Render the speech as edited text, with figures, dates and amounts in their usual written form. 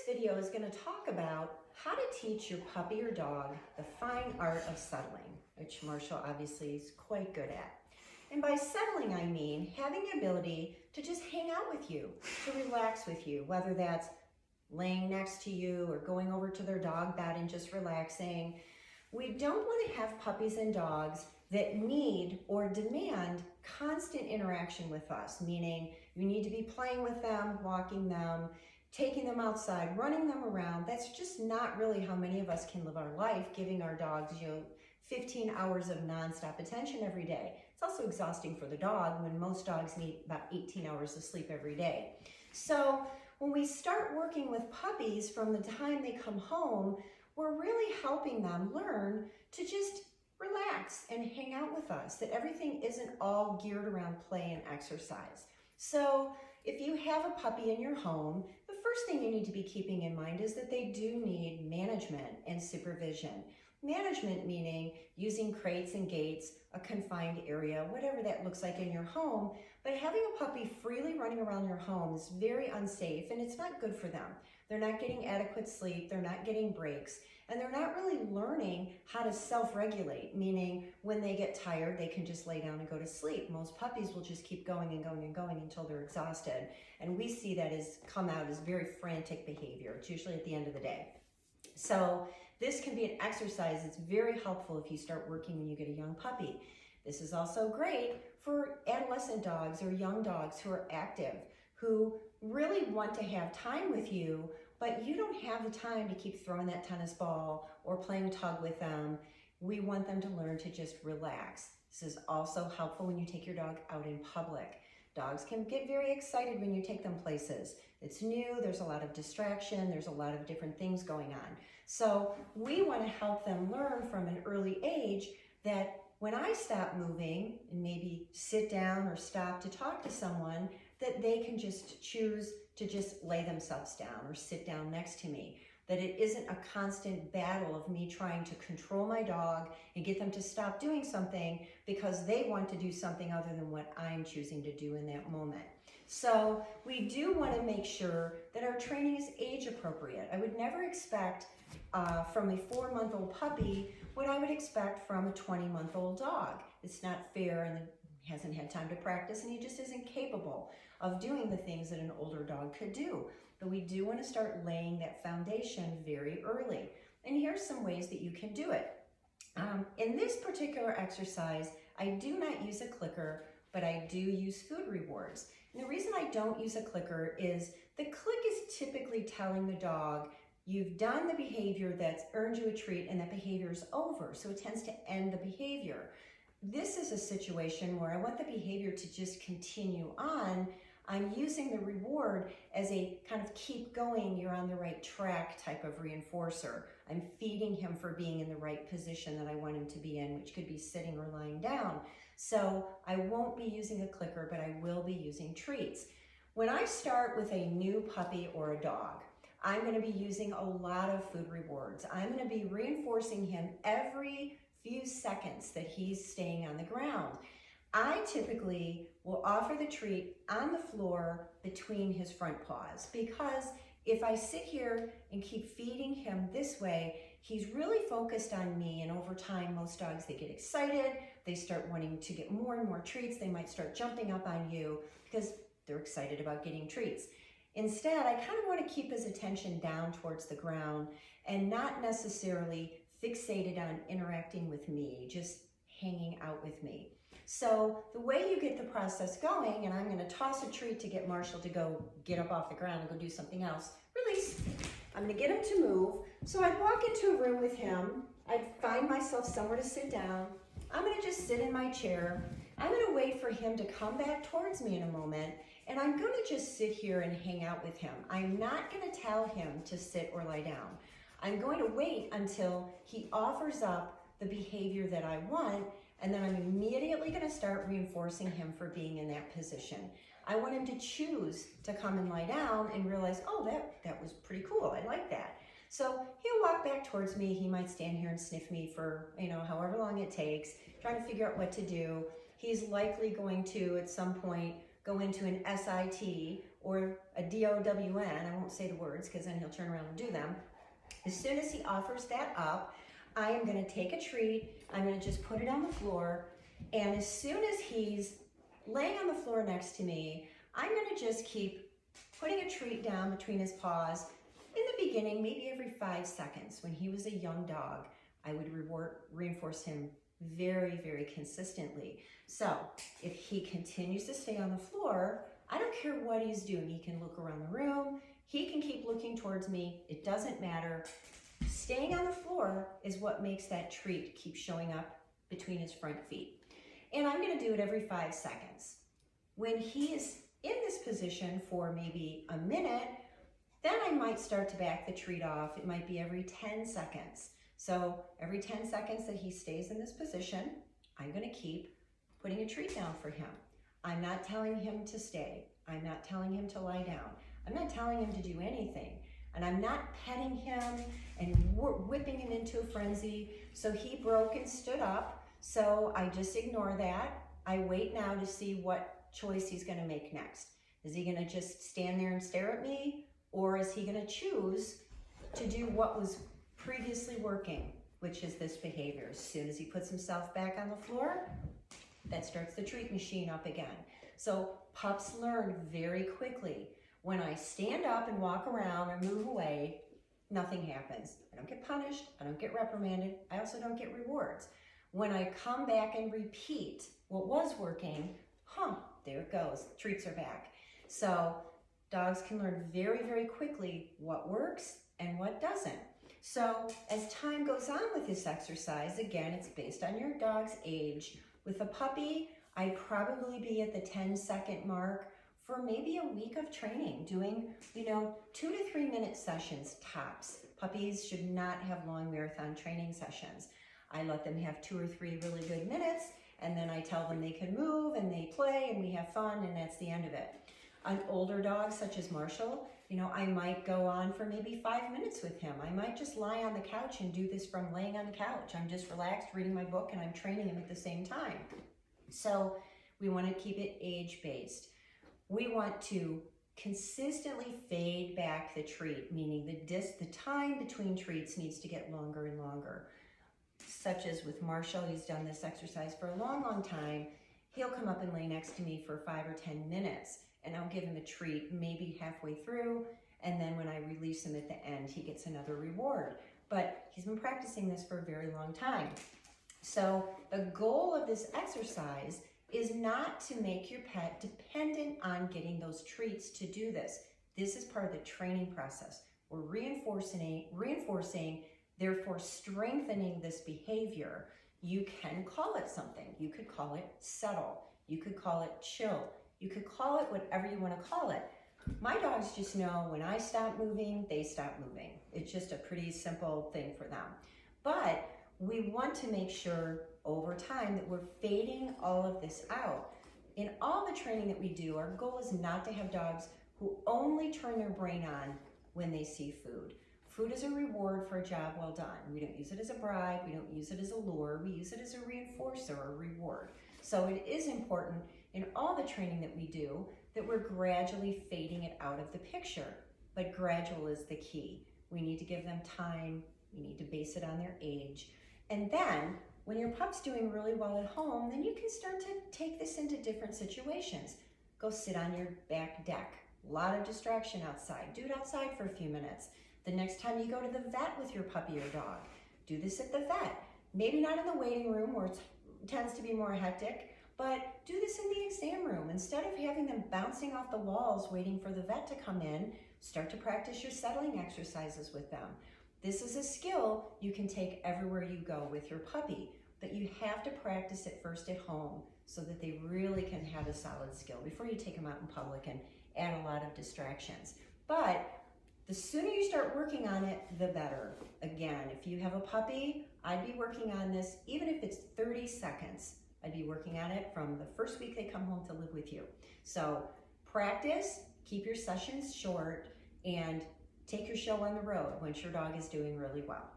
video is going to talk about how to teach your puppy or dog the fine art of settling, which Marshall obviously is quite good at. And by settling, I mean having the ability to just hang out with you, to relax with you, whether that's laying next to you or going over to their dog bed and just relaxing. We don't want to have puppies and dogs that need or demand constant interaction with us, meaning you need to be playing with them, walking them, taking them outside, running them around. That's just not really how many of us can live our life, giving our dogs, 15 hours of nonstop attention every day. It's also exhausting for the dog when most dogs need about 18 hours of sleep every day. So when we start working with puppies from the time they come home, we're really helping them learn to just relax and hang out with us, that everything isn't all geared around play and exercise. So if you have a puppy in your home, the first thing you need to be keeping in mind is that they do need management and supervision. Management meaning using crates and gates, a confined area, whatever that looks like in your home. But having a puppy freely running around your home is very unsafe and it's not good for them. They're not getting adequate sleep, they're not getting breaks, and they're not really learning how to self-regulate, meaning when they get tired, they can just lay down and go to sleep. Most puppies will just keep going and going and going until they're exhausted. And we see that come out as very frantic behavior. It's usually at the end of the day. So this can be an exercise that's very helpful if you start working when you get a young puppy. This is also great for adolescent dogs or young dogs who are active, who really want to have time with you, but you don't have the time to keep throwing that tennis ball or playing tug with them. We want them to learn to just relax. This is also helpful when you take your dog out in public. Dogs can get very excited when you take them places. It's new, there's a lot of distraction, there's a lot of different things going on. So we want to help them learn from an early age that when I stop moving and maybe sit down or stop to talk to someone, that they can just choose to just lay themselves down or sit down next to me. That it isn't a constant battle of me trying to control my dog and get them to stop doing something because they want to do something other than what I'm choosing to do in that moment. So we do want to make sure that our training is age appropriate. I would never expect from a 4-month-old puppy what I would expect from a 20-month-old dog. It's not fair, and he hasn't had time to practice and he just isn't capable of doing the things that an older dog could do. But we do want to start laying that foundation very early. And here's some ways that you can do it. In this particular exercise, I do not use a clicker, but I do use food rewards. And the reason I don't use a clicker is the click is typically telling the dog, you've done the behavior that's earned you a treat and that behavior is over. So it tends to end the behavior. This is a situation where I want the behavior to just continue on. I'm using the reward as a kind of keep going, you're on the right track type of reinforcer. I'm feeding him for being in the right position that I want him to be in, which could be sitting or lying down. So I won't be using a clicker, but I will be using treats. When I start with a new puppy or a dog, I'm going to be using a lot of food rewards. I'm going to be reinforcing him every few seconds that he's staying on the ground. I typically will offer the treat on the floor between his front paws, because if I sit here and keep feeding him this way, he's really focused on me, and over time, most dogs, they get excited, they start wanting to get more and more treats, they might start jumping up on you because they're excited about getting treats. Instead, I kind of want to keep his attention down towards the ground and not necessarily fixated on interacting with me, just hanging out with me. So the way you get the process going, and I'm going to toss a treat to get Marshall to go get up off the ground and go do something else. Release. I'm going to get him to move. So I'd walk into a room with him. I'd find myself somewhere to sit down. I'm going to just sit in my chair. I'm going to wait for him to come back towards me in a moment, and I'm going to just sit here and hang out with him. I'm not going to tell him to sit or lie down. I'm going to wait until he offers up the behavior that I want, and then I'm immediately going to start reinforcing him for being in that position. I want him to choose to come and lie down and realize, oh, that was pretty cool. I like that. So he'll walk back towards me. He might stand here and sniff me for, however long it takes, trying to figure out what to do. He's likely going to, at some point, go into an SIT or a DOWN, I won't say the words because then he'll turn around and do them. As soon as he offers that up, I am gonna take a treat, I'm gonna just put it on the floor, and as soon as he's laying on the floor next to me, I'm gonna just keep putting a treat down between his paws. In the beginning, maybe every 5 seconds, when he was a young dog, I would reinforce him very, very consistently. So if he continues to stay on the floor, I don't care what he's doing. He can look around the room. He can keep looking towards me. It doesn't matter. Staying on the floor is what makes that treat keep showing up between his front feet. And I'm going to do it every 5 seconds. When he is in this position for maybe a minute, then I might start to back the treat off. It might be every 10 seconds. So every 10 seconds that he stays in this position, I'm going to keep putting a treat down for him. I'm not telling him to stay. I'm not telling him to lie down. I'm not telling him to do anything. And I'm not petting him and whipping him into a frenzy. So he broke and stood up. So I just ignore that. I wait now to see what choice he's going to make next. Is he going to just stand there and stare at me? Or is he going to choose to do what was previously working, which is this behavior? As soon as he puts himself back on the floor, that starts the treat machine up again. So pups learn very quickly. When I stand up and walk around or move away, nothing happens. I don't get punished. I don't get reprimanded. I also don't get rewards. When I come back and repeat what was working, there it goes. Treats are back. So dogs can learn very, very quickly what works and what doesn't. So as time goes on with this exercise, again, it's based on your dog's age. With a puppy, I'd probably be at the 10-second mark for maybe a week of training, doing, 2 to 3 minute sessions tops. Puppies should not have long marathon training sessions. I let them have 2 or 3 really good minutes, and then I tell them they can move and they play and we have fun, and that's the end of it. An older dog such as Marshall, I might go on for maybe 5 minutes with him. I might just lie on the couch and do this from laying on the couch. I'm just relaxed reading my book and I'm training him at the same time. So we want to keep it age-based. We want to consistently fade back the treat, meaning the time between treats needs to get longer and longer. Such as with Marshall, he's done this exercise for a long, long time. He'll come up and lay next to me for 5 or 10 minutes, and I'll give him a treat maybe halfway through, and then when I release him at the end, he gets another reward. But he's been practicing this for a very long time. So the goal of this exercise is not to make your pet dependent on getting those treats to do this. This is part of the training process. We're reinforcing, therefore strengthening this behavior. You can call it something. You could call it settle. You could call it chill. You could call it whatever you want to call it. My dogs just know when I stop moving, they stop moving. It's just a pretty simple thing for them. But we want to make sure over time that we're fading all of this out. In all the training that we do, our goal is not to have dogs who only turn their brain on when they see food. Food is a reward for a job well done. We don't use it as a bribe. We don't use it as a lure. We use it as a reinforcer or reward. So it is important in all the training that we do that we're gradually fading it out of the picture. But gradual is the key. We need to give them time. We need to base it on their age. And then when your pup's doing really well at home, then you can start to take this into different situations. Go sit on your back deck. A lot of distraction outside. Do it outside for a few minutes. The next time you go to the vet with your puppy or dog, do this at the vet. Maybe not in the waiting room where it tends to be more hectic, but do this in the exam room. Instead of having them bouncing off the walls waiting for the vet to come in, start to practice your settling exercises with them. This is a skill you can take everywhere you go with your puppy, but you have to practice it first at home so that they really can have a solid skill before you take them out in public and add a lot of distractions. But the sooner you start working on it, the better. Again, if you have a puppy, I'd be working on this, even if it's 30 seconds, I'd be working on it from the first week they come home to live with you. So practice, keep your sessions short, and take your show on the road once your dog is doing really well.